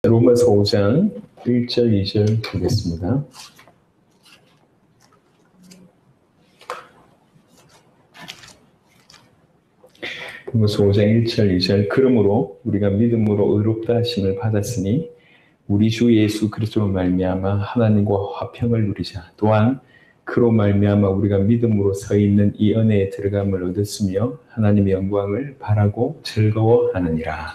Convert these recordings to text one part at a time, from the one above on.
로마서 5장 1절, 2절 보겠습니다. 로마서 5장 1절, 2절. 그러므로 우리가 믿음으로 의롭다 하심을 받았으니 우리 주 예수 그리스도로 말미암아 하나님과 화평을 누리자. 또한 그로 말미암아 우리가 믿음으로 서 있는 이 은혜에 들어감을 얻었으며 하나님의 영광을 바라고 즐거워하느니라.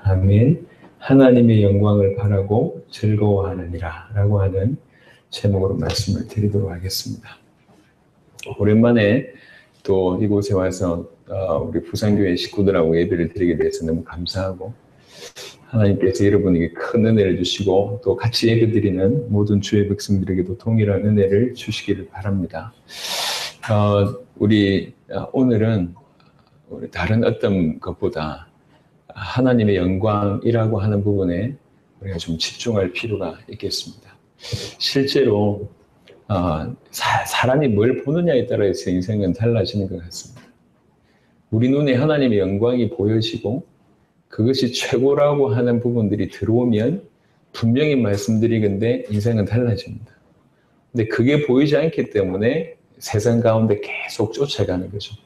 아멘. 하나님의 영광을 바라고 즐거워하느니라 라고 하는 제목으로 말씀을 드리도록 하겠습니다. 오랜만에 또 이곳에 와서 우리 부산교회 식구들하고 예배를 드리게 돼서 너무 감사하고, 하나님께서 여러분에게 큰 은혜를 주시고 또 같이 예배드리는 모든 주의 백성들에게도 동일한 은혜를 주시기를 바랍니다. 오늘은 우리 다른 어떤 것보다 하나님의 영광이라고 하는 부분에 우리가 좀 집중할 필요가 있겠습니다. 실제로 사람이 뭘 보느냐에 따라서 인생은 달라지는 것 같습니다. 우리 눈에 하나님의 영광이 보여지고 그것이 최고라고 하는 부분들이 들어오면 분명히 말씀드리건대 인생은 달라집니다. 근데 그게 보이지 않기 때문에 세상 가운데 계속 쫓아가는 거죠.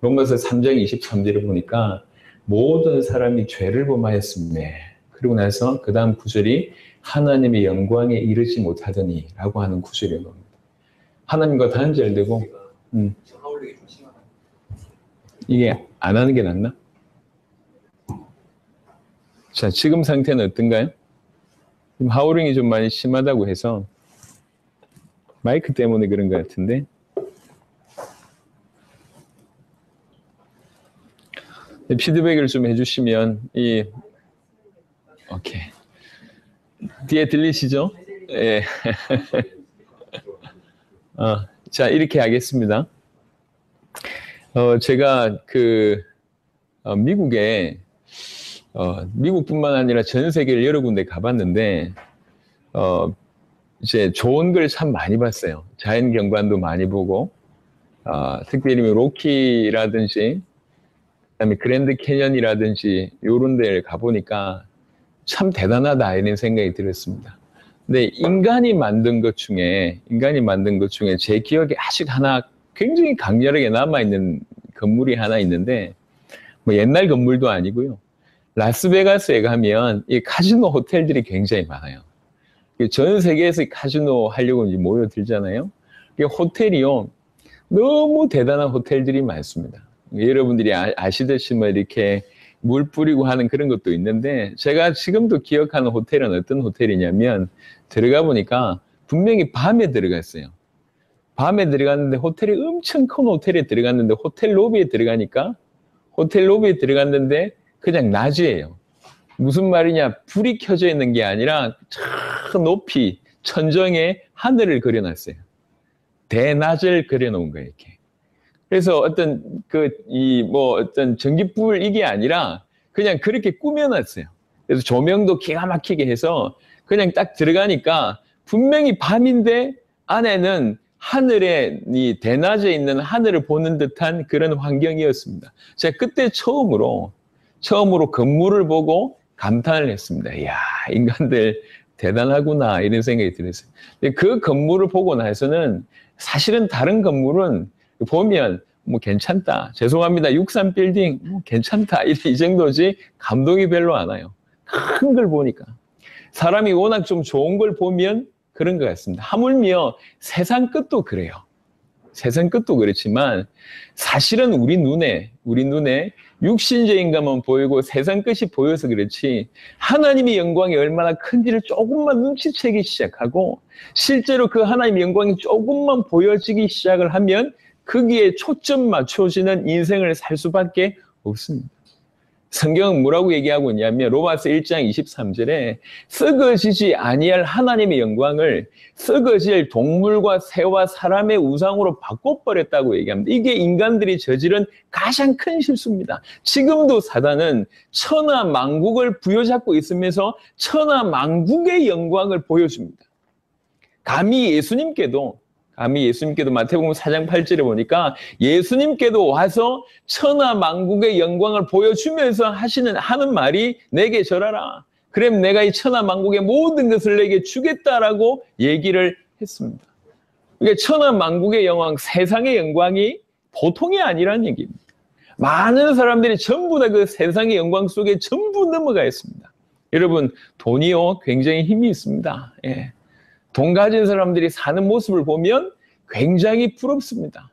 로마서 3장 23절을 보니까 모든 사람이 죄를 범하였음에, 그리고 나서 그 다음 구절이 하나님의 영광에 이르지 못하더니 라고 하는 구절이 나옵니다. 하나님과 단절되고 이게 안 하는 게 낫나? 자, 지금 상태는 어떤가요? 지금 하우링이 좀 많이 심하다고 해서 마이크 때문에 그런 것 같은데, 피드백을 좀 해주시면 오케이. 뒤에 들리시죠? 예. 자, 이렇게 하겠습니다. 제가 미국에 미국뿐만 아니라 전 세계를 여러 군데 가봤는데 이제 좋은 걸 참 많이 봤어요. 자연 경관도 많이 보고, 특별히 로키라든지 그다음에 그랜드 캐년이라든지 이런 데를 가보니까 참 대단하다 이런 생각이 들었습니다. 근데 인간이 만든 것 중에 제 기억에 아직 하나 굉장히 강렬하게 남아있는 건물이 하나 있는데, 뭐 옛날 건물도 아니고요. 라스베가스에 가면 이 카지노 호텔들이 굉장히 많아요. 전 세계에서 카지노 하려고 이제 모여들잖아요. 호텔이요, 너무 대단한 호텔들이 많습니다. 여러분들이 아시듯이 뭐 이렇게 물 뿌리고 하는 그런 것도 있는데, 제가 지금도 기억하는 호텔은 어떤 호텔이냐면, 들어가 보니까 분명히 밤에 들어갔어요. 밤에 들어갔는데 호텔이 엄청 큰 호텔에 들어갔는데, 호텔 로비에 들어갔는데 그냥 낮이에요. 무슨 말이냐, 불이 켜져 있는 게 아니라 저 높이 천정에 하늘을 그려놨어요. 대낮을 그려놓은 거예요, 이렇게. 그래서 어떤 전기불 이게 아니라 그냥 그렇게 꾸며놨어요. 그래서 조명도 기가 막히게 해서 그냥 딱 들어가니까 분명히 밤인데 안에는 하늘에, 이 대낮에 있는 하늘을 보는 듯한 그런 환경이었습니다. 제가 그때 처음으로 건물을 보고 감탄을 했습니다. 이야, 인간들 대단하구나 이런 생각이 들었어요. 근데 그 건물을 보고 나서는 사실은 다른 건물은 보면 뭐 괜찮다, 죄송합니다, 63빌딩 뭐 괜찮다 이 정도지 감동이 별로 안 와요. 큰 걸 보니까. 사람이 워낙 좀 좋은 걸 보면 그런 것 같습니다. 하물며 세상 끝도 그래요. 세상 끝도 그렇지만 사실은 우리 눈에 육신적인 것만 보이고 세상 끝이 보여서 그렇지, 하나님의 영광이 얼마나 큰지를 조금만 눈치채기 시작하고 실제로 그 하나님의 영광이 조금만 보여지기 시작을 하면 거기에 초점 맞춰지는 인생을 살 수밖에 없습니다. 성경은 뭐라고 얘기하고 있냐면, 로마서 1장 23절에 썩어지지 아니할 하나님의 영광을 썩어질 동물과 새와 사람의 우상으로 바꿔버렸다고 얘기합니다. 이게 인간들이 저지른 가장 큰 실수입니다. 지금도 사단은 천하만국을 부여잡고 있으면서 천하만국의 영광을 보여줍니다. 감히 예수님께도 마태복음 4장 8절에 보니까 예수님께도 와서 천하만국의 영광을 보여주면서 하는 말이 내게 절하라. 그럼 내가 이 천하만국의 모든 것을 내게 주겠다라고 얘기를 했습니다. 그러니까 천하만국의 영광, 세상의 영광이 보통이 아니라는 얘기입니다. 많은 사람들이 전부 다 그 세상의 영광 속에 전부 넘어가 있습니다. 여러분, 돈이요, 굉장히 힘이 있습니다. 예. 돈 가진 사람들이 사는 모습을 보면 굉장히 부럽습니다.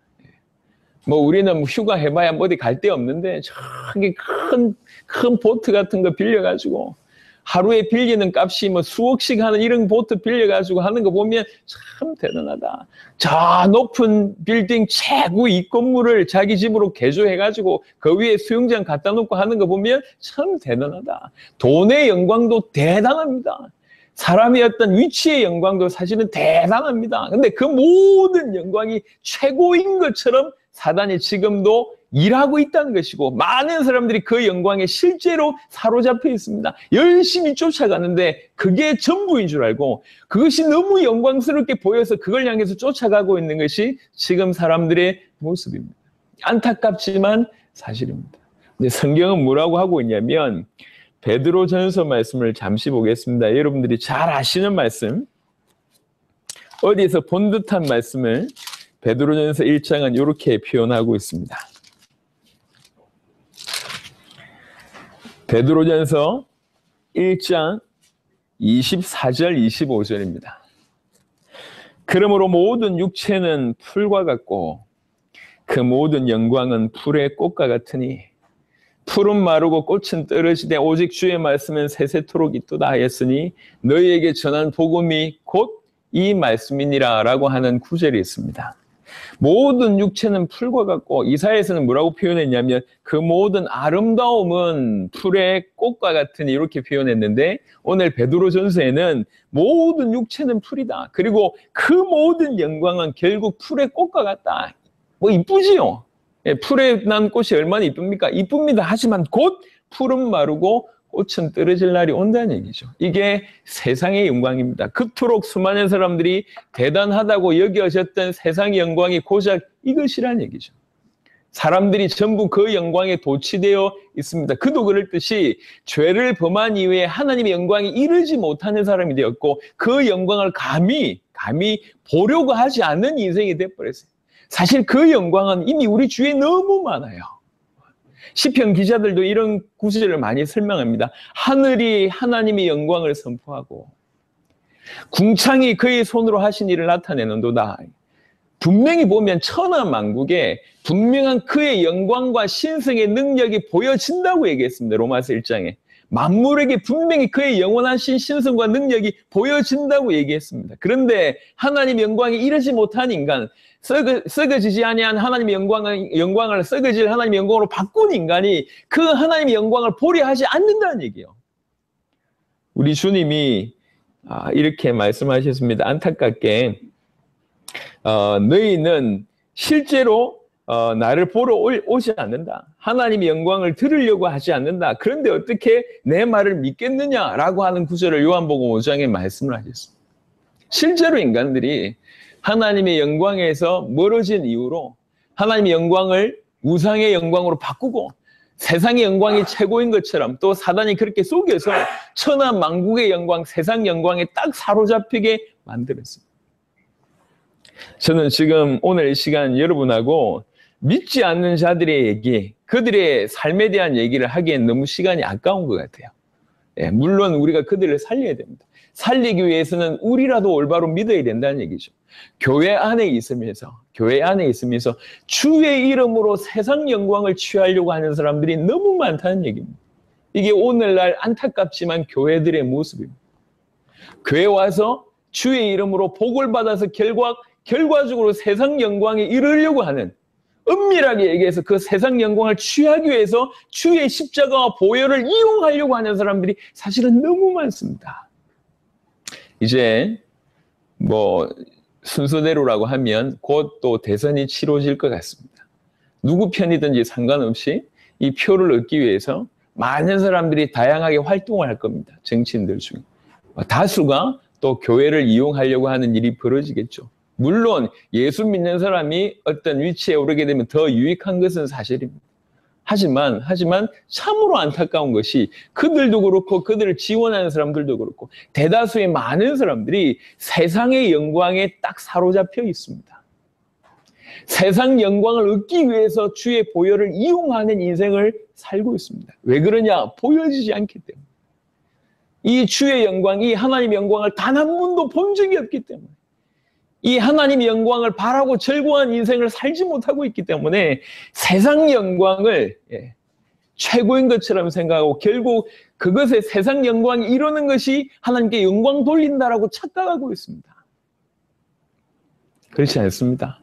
뭐 우리는 휴가 해봐야 어디 갈 데 없는데 저기 큰 보트 같은 거 빌려가지고 하루에 빌리는 값이 뭐 수억씩 하는 이런 보트 빌려가지고 하는 거 보면 참 대단하다. 저 높은 빌딩 최고 이 건물을 자기 집으로 개조해가지고 그 위에 수영장 갖다 놓고 하는 거 보면 참 대단하다. 돈의 영광도 대단합니다. 사람의 어떤 위치의 영광도 사실은 대단합니다. 근데 그 모든 영광이 최고인 것처럼 사단이 지금도 일하고 있다는 것이고 많은 사람들이 그 영광에 실제로 사로잡혀 있습니다. 열심히 쫓아가는데 그게 전부인 줄 알고 그것이 너무 영광스럽게 보여서 그걸 향해서 쫓아가고 있는 것이 지금 사람들의 모습입니다. 안타깝지만 사실입니다. 근데 성경은 뭐라고 하고 있냐면 베드로전서 말씀을 잠시 보겠습니다. 여러분들이 잘 아시는 말씀, 어디에서 본 듯한 말씀을 베드로전서 1장은 이렇게 표현하고 있습니다. 베드로전서 1장 24절 25절입니다. 그러므로 모든 육체는 풀과 같고 그 모든 영광은 풀의 꽃과 같으니 풀은 마르고 꽃은 떨어지되 오직 주의 말씀은 세세토록 있도다 하였으니 너희에게 전한 복음이 곧 이 말씀이니라 라고 하는 구절이 있습니다. 모든 육체는 풀과 같고 이사야에서는 뭐라고 표현했냐면 그 모든 아름다움은 풀의 꽃과 같으니 이렇게 표현했는데 오늘 베드로전서에는 모든 육체는 풀이다. 그리고 그 모든 영광은 결국 풀의 꽃과 같다. 뭐 이쁘지요? 예, 풀에 난 꽃이 얼마나 이쁩니까? 이쁩니다. 하지만 곧 풀은 마르고 꽃은 떨어질 날이 온다는 얘기죠. 이게 세상의 영광입니다. 그토록 수많은 사람들이 대단하다고 여겨졌던 세상의 영광이 고작 이것이라는 얘기죠. 사람들이 전부 그 영광에 도취되어 있습니다. 그도 그럴 듯이 죄를 범한 이후에 하나님의 영광이 이르지 못하는 사람이 되었고 그 영광을 감히 보려고 하지 않는 인생이 되어버렸어요. 사실 그 영광은 이미 우리 주위에 너무 많아요. 시편 기자들도 이런 구절을 많이 설명합니다. 하늘이 하나님의 영광을 선포하고 궁창이 그의 손으로 하신 일을 나타내는도다. 분명히 보면 천하만국에 분명한 그의 영광과 신성의 능력이 보여진다고 얘기했습니다. 로마서 1장에. 만물에게 분명히 그의 영원하신 신성과 능력이 보여진다고 얘기했습니다. 그런데 하나님의 영광이 이르지 못한 인간, 썩어지지 아니한 하나님의 영광을 썩어질 하나님의 영광으로 바꾼 인간이 그 하나님의 영광을 보려 하지 않는다는 얘기예요. 우리 주님이 이렇게 말씀하셨습니다. 안타깝게 너희는 실제로 나를 보러 오지 않는다. 하나님의 영광을 들으려고 하지 않는다. 그런데 어떻게 내 말을 믿겠느냐라고 하는 구절을 요한복음 5장에 말씀을 하셨습니다. 실제로 인간들이 하나님의 영광에서 멀어진 이후로 하나님의 영광을 우상의 영광으로 바꾸고 세상의 영광이 최고인 것처럼 또 사단이 그렇게 속여서 천하만국의 영광, 세상 영광에 딱 사로잡히게 만들었습니다. 저는 지금 오늘 이 시간 여러분하고 믿지 않는 자들의 얘기, 그들의 삶에 대한 얘기를 하기엔 너무 시간이 아까운 것 같아요. 예, 물론 우리가 그들을 살려야 됩니다. 살리기 위해서는 우리라도 올바로 믿어야 된다는 얘기죠. 교회 안에 있으면서 주의 이름으로 세상 영광을 취하려고 하는 사람들이 너무 많다는 얘기입니다. 이게 오늘날 안타깝지만 교회들의 모습입니다. 교회 와서 주의 이름으로 복을 받아서 결과적으로 세상 영광에 이르려고 하는, 은밀하게 얘기해서 그 세상 영광을 취하기 위해서 주의 십자가와 보혈을 이용하려고 하는 사람들이 사실은 너무 많습니다. 이제 뭐 순서대로라고 하면 곧 또 대선이 치러질 것 같습니다. 누구 편이든지 상관없이 이 표를 얻기 위해서 많은 사람들이 다양하게 활동을 할 겁니다. 정치인들 중에. 다수가 또 교회를 이용하려고 하는 일이 벌어지겠죠. 물론 예수 믿는 사람이 어떤 위치에 오르게 되면 더 유익한 것은 사실입니다. 하지만 참으로 안타까운 것이 그들도 그렇고 그들을 지원하는 사람들도 그렇고 대다수의 많은 사람들이 세상의 영광에 딱 사로잡혀 있습니다. 세상 영광을 얻기 위해서 주의 보혈을 이용하는 인생을 살고 있습니다. 왜 그러냐? 보여지지 않기 때문에. 이 주의 영광, 이 하나님의 영광을 단 한 번도 본 적이 없기 때문에, 이 하나님의 영광을 바라고 절구한 인생을 살지 못하고 있기 때문에 세상 영광을 최고인 것처럼 생각하고 결국 그것에 세상 영광이 이루는 것이 하나님께 영광 돌린다라고 착각하고 있습니다. 그렇지 않습니다.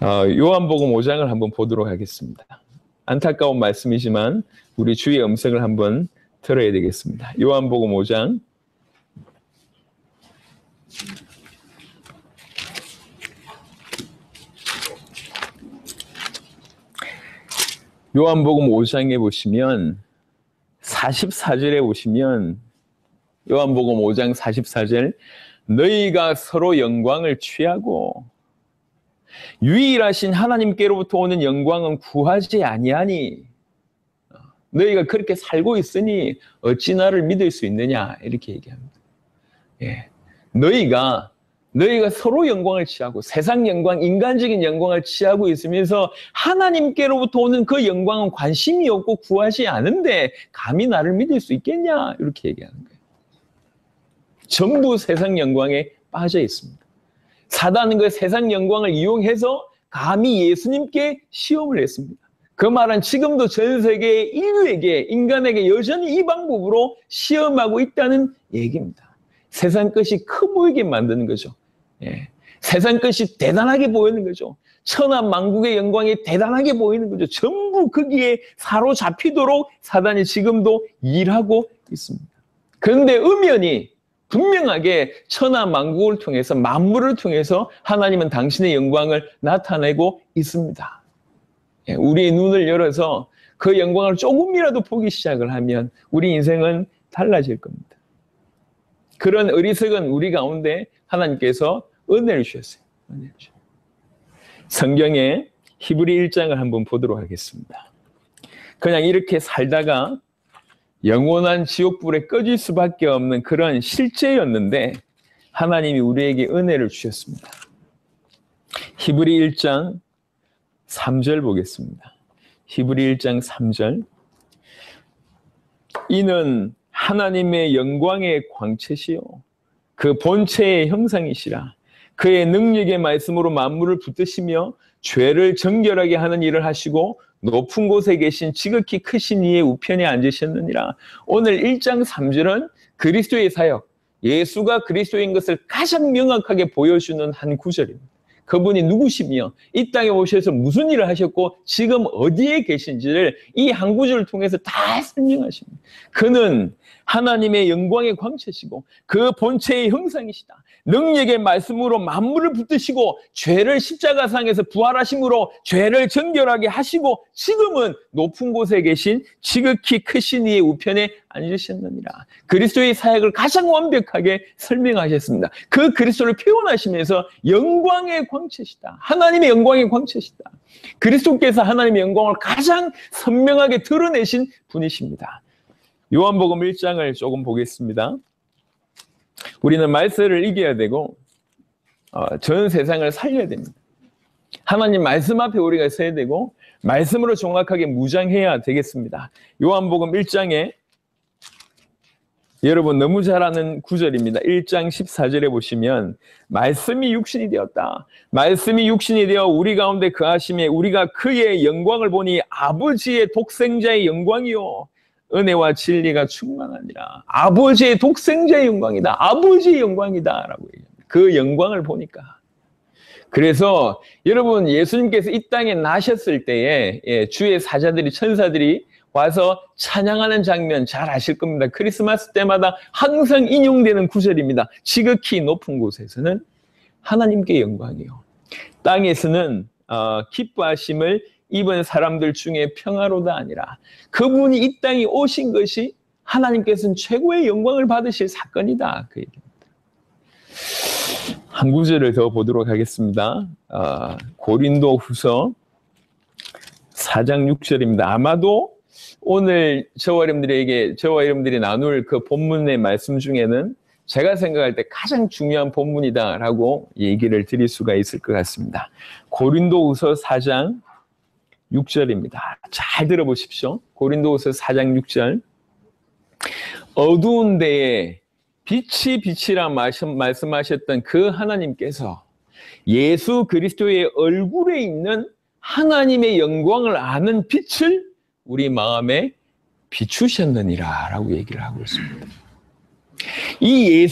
요한복음 5장을 한번 보도록 하겠습니다. 안타까운 말씀이지만 우리 주의 음성을 한번 들어야 되겠습니다. 요한복음 5장 요한복음 5장에 보시면 44절에 보시면 요한복음 5장 44절 너희가 서로 영광을 취하고 유일하신 하나님께로부터 오는 영광은 구하지 아니하니 너희가 그렇게 살고 있으니 어찌 나를 믿을 수 있느냐 이렇게 얘기합니다. 너희가 서로 영광을 취하고 세상 영광, 인간적인 영광을 취하고 있으면서 하나님께로부터 오는 그 영광은 관심이 없고 구하지 않은데 감히 나를 믿을 수 있겠냐 이렇게 얘기하는 거예요. 전부 세상 영광에 빠져 있습니다. 사단은 그 세상 영광을 이용해서 감히 예수님께 시험을 했습니다. 그 말은 지금도 전 세계 인류에게, 인간에게 여전히 이 방법으로 시험하고 있다는 얘기입니다. 세상 것이 커 보이게 만드는 거죠. 세상 것이 대단하게 보이는 거죠. 천하 만국의 영광이 대단하게 보이는 거죠. 전부 거기에 사로잡히도록 사단이 지금도 일하고 있습니다. 그런데 엄연히 분명하게 천하 만국을 통해서 만물을 통해서 하나님은 당신의 영광을 나타내고 있습니다. 우리의 눈을 열어서 그 영광을 조금이라도 보기 시작을 하면 우리 인생은 달라질 겁니다. 그런 어리석은 우리 가운데 하나님께서 은혜를 주셨어요. 성경에 히브리 1장을 한번 보도록 하겠습니다. 그냥 이렇게 살다가 영원한 지옥불에 꺼질 수밖에 없는 그런 실제였는데 하나님이 우리에게 은혜를 주셨습니다. 히브리 1장 3절 보겠습니다. 히브리 1장 3절 이는 하나님의 영광의 광채시요 그 본체의 형상이시라 그의 능력의 말씀으로 만물을 붙드시며 죄를 정결하게 하는 일을 하시고 높은 곳에 계신 지극히 크신 이의 우편에 앉으셨느니라. 오늘 1장 3절은 그리스도의 사역, 예수가 그리스도인 것을 가장 명확하게 보여주는 한 구절입니다. 그분이 누구시며 이 땅에 오셔서 무슨 일을 하셨고 지금 어디에 계신지를 이 한 구절을 통해서 다 설명하십니다. 그는 하나님의 영광의 광채시고 그 본체의 형상이시다. 능력의 말씀으로 만물을 붙드시고 죄를 십자가상에서 부활하심으로 죄를 정결하게 하시고 지금은 높은 곳에 계신 지극히 크신 이의 우편에 앉으셨느니라. 그리스도의 사역을 가장 완벽하게 설명하셨습니다. 그 그리스도를 표현하시면서 영광의 광채시다. 하나님의 영광의 광채시다. 그리스도께서 하나님의 영광을 가장 선명하게 드러내신 분이십니다. 요한복음 1장을 조금 보겠습니다. 우리는 말씀을 이겨야 되고 전 세상을 살려야 됩니다. 하나님 말씀 앞에 우리가 서야 되고 말씀으로 정확하게 무장해야 되겠습니다. 요한복음 1장에 여러분 너무 잘 아는 구절입니다. 1장 14절에 보시면 말씀이 육신이 되었다. 말씀이 육신이 되어 우리 가운데 거하심에 우리가 그의 영광을 보니 아버지의 독생자의 영광이요 은혜와 진리가 충만하니라. 아버지의 독생자의 영광이다. 아버지의 영광이다 라고 얘기합니다. 그 영광을 보니까. 그래서 여러분 예수님께서 이 땅에 나셨을 때에 주의 사자들이 천사들이 와서 찬양하는 장면 잘 아실 겁니다. 크리스마스 때마다 항상 인용되는 구절입니다. 지극히 높은 곳에서는 하나님께 영광이요 땅에서는 기뻐하심을 입은 사람들 중에 평화로다 아니라 그분이 이 땅에 오신 것이 하나님께서는 최고의 영광을 받으실 사건이다. 그 얘기입니다. 한 구절을 더 보도록 하겠습니다. 고린도후서 4장 6절입니다. 아마도 오늘 저와 여러분들이 나눌 그 본문의 말씀 중에는 제가 생각할 때 가장 중요한 본문이다라고 얘기를 드릴 수가 있을 것 같습니다. 고린도후서 4장 6절입니다. 잘 들어보십시오. 고린도후서 4장 6절. 어두운 데에 빛이 빛이라 말씀하셨던 그 하나님께서 예수 그리스도의 얼굴에 있는 하나님의 영광을 아는 빛을 우리 마음에 비추셨느니라 라고 얘기를 하고 있습니다. 이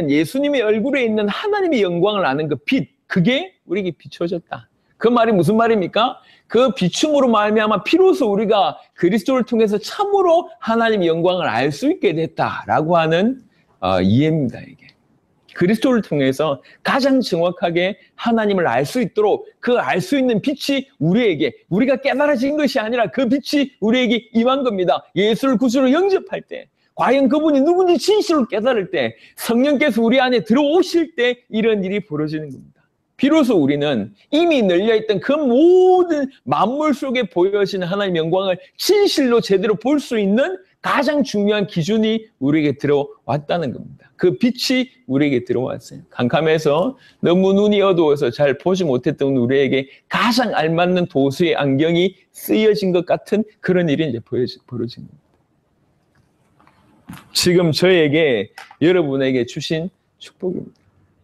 예수님의 얼굴에 있는 하나님의 영광을 아는 그 빛, 그게 우리에게 비춰졌다. 그 말이 무슨 말입니까? 그 비춤으로 말미암아 비로소 우리가 그리스도를 통해서 참으로 하나님의 영광을 알 수 있게 됐다라고 하는 이해입니다. 이게 그리스도를 통해서 가장 정확하게 하나님을 알 수 있도록 그 알 수 있는 빛이 우리가 깨달아진 것이 아니라 그 빛이 우리에게 임한 겁니다. 예수를 구주로 영접할 때, 과연 그분이 누군지 진실로 깨달을 때, 성령께서 우리 안에 들어오실 때 이런 일이 벌어지는 겁니다. 비로소 우리는 이미 널려있던 그 모든 만물 속에 보여지는 하나님의 영광을 진실로 제대로 볼 수 있는 가장 중요한 기준이 우리에게 들어왔다는 겁니다. 그 빛이 우리에게 들어왔어요. 캄캄해서 너무 눈이 어두워서 잘 보지 못했던 우리에게 가장 알맞는 도수의 안경이 쓰여진 것 같은 그런 일이 이제 벌어진 겁니다. 지금 저에게, 여러분에게 주신 축복입니다.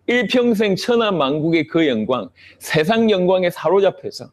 일평생 천하만국의 그 영광, 세상 영광에 사로잡혀서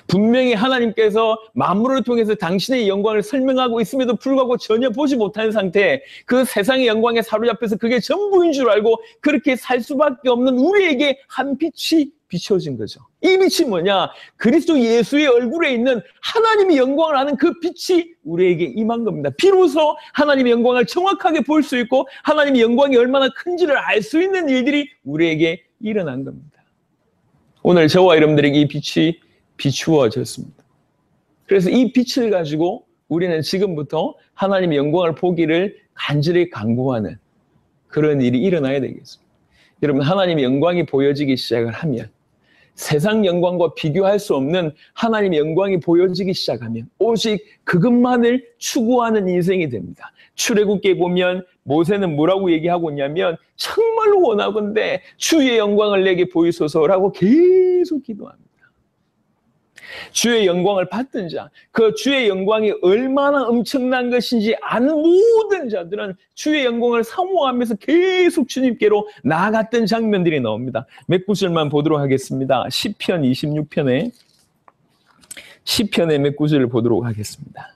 분명히 하나님께서 만물을 통해서 당신의 영광을 설명하고 있음에도 불구하고 전혀 보지 못하는 상태, 그 세상의 영광에 사로잡혀서 그게 전부인 줄 알고 그렇게 살 수밖에 없는 우리에게 한 빛이 비춰진 거죠. 이 빛이 뭐냐? 그리스도 예수의 얼굴에 있는 하나님의 영광을 아는 그 빛이 우리에게 임한 겁니다. 비로소 하나님의 영광을 정확하게 볼 수 있고 하나님의 영광이 얼마나 큰지를 알 수 있는 일들이 우리에게 일어난 겁니다. 오늘 저와 여러분들에게 이 빛이 비추어졌습니다. 그래서 이 빛을 가지고 우리는 지금부터 하나님의 영광을 보기를 간절히 간구하는 그런 일이 일어나야 되겠습니다. 여러분, 하나님의 영광이 보여지기 시작을 하면, 세상 영광과 비교할 수 없는 하나님의 영광이 보여지기 시작하면 오직 그것만을 추구하는 인생이 됩니다. 출애굽기에 보면 모세는 뭐라고 얘기하고 있냐면 정말로 원하건대 주의 영광을 내게 보이소서라고 계속 기도합니다. 주의 영광을 받던 자, 그 주의 영광이 얼마나 엄청난 것인지 아는 모든 자들은 주의 영광을 사모하면서 계속 주님께로 나아갔던 장면들이 나옵니다. 몇 구절만 보도록 하겠습니다. 시편 26편에 몇 구절을 보도록 하겠습니다.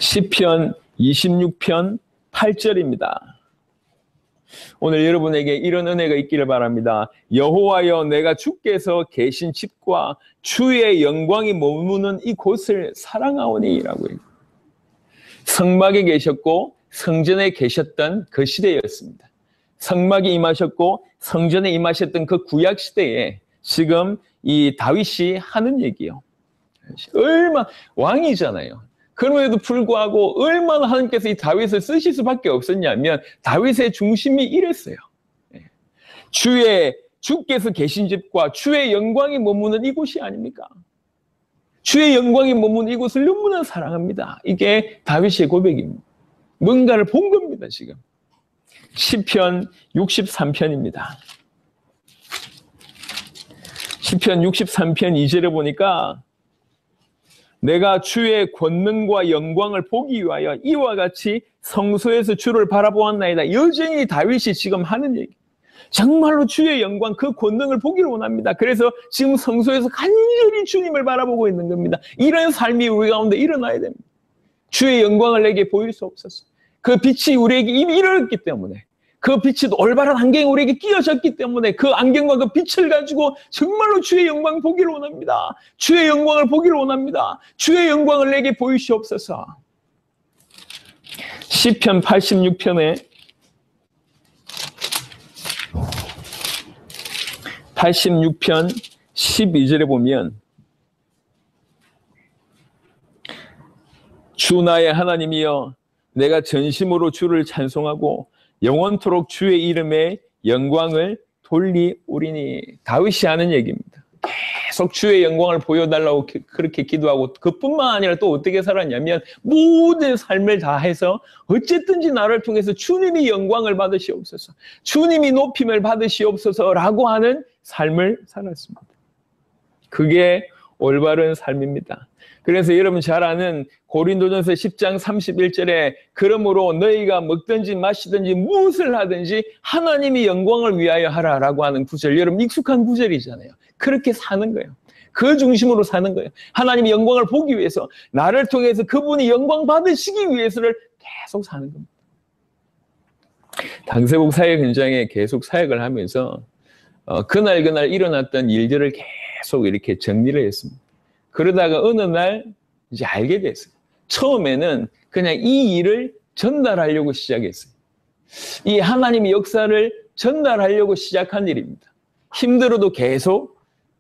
시편 26편 8절입니다. 오늘 여러분에게 이런 은혜가 있기를 바랍니다. 여호와여, 내가 주께서 계신 집과 주의 영광이 머무는 이곳을 사랑하오니 라고 해요. 성막에 계셨고 성전에 계셨던 그 시대였습니다. 성막에 임하셨고 성전에 임하셨던 그 구약 시대에 지금 이 다윗이 하는 얘기요. 얼마나 왕이잖아요. 그럼에도 불구하고 얼마나 하나님께서 이 다윗을 쓰실 수밖에 없었냐면 다윗의 중심이 이랬어요. 주께서 계신 집과 주의 영광이 머무는 이곳이 아닙니까? 주의 영광이 머무는 이곳을 너무나 사랑합니다. 이게 다윗의 고백입니다. 뭔가를 본 겁니다, 지금. 시편 63편입니다. 시편 63편 2절에 보니까 내가 주의 권능과 영광을 보기 위하여 이와 같이 성소에서 주를 바라보았나이다. 여전히 다윗이 지금 하는 얘기. 정말로 주의 영광, 그 권능을 보기를 원합니다. 그래서 지금 성소에서 간절히 주님을 바라보고 있는 겁니다. 이런 삶이 우리 가운데 일어나야 됩니다. 주의 영광을 내게 보일 수 없었어. 그 빛이 우리에게 이미 일어났기 때문에, 그 빛이 올바른 안경이 우리에게 끼어졌기 때문에 그 안경과 그 빛을 가지고 정말로 주의 영광을 보기를 원합니다. 주의 영광을 보기를 원합니다. 주의 영광을 내게 보이시옵소서. 시편 86편에 86편 12절에 보면 주 나의 하나님이여 내가 전심으로 주를 찬송하고 영원토록 주의 이름에 영광을 돌리오리니. 다윗이 하는 얘기입니다. 계속 주의 영광을 보여달라고 그렇게 기도하고, 그뿐만 아니라 또 어떻게 살았냐면 모든 삶을 다해서 어쨌든지 나를 통해서 주님이 영광을 받으시옵소서, 주님이 높임을 받으시옵소서라고 하는 삶을 살았습니다. 그게 올바른 삶입니다. 그래서 여러분 잘 아는 고린도전서 10장 31절에 그러므로 너희가 먹든지 마시든지 무엇을 하든지 하나님이 영광을 위하여 하라라고 하는 구절, 여러분 익숙한 구절이잖아요. 그렇게 사는 거예요. 그 중심으로 사는 거예요. 하나님이 영광을 보기 위해서, 나를 통해서 그분이 영광 받으시기 위해서를 계속 사는 겁니다. 당세복 사역 현장에 계속 사역을 하면서 그날 일어났던 일들을 계속 이렇게 정리를 했습니다. 그러다가 어느 날 이제 알게 됐어요. 처음에는 그냥 이 일을 전달하려고 시작했어요. 이 하나님의 역사를 전달하려고 시작한 일입니다. 힘들어도 계속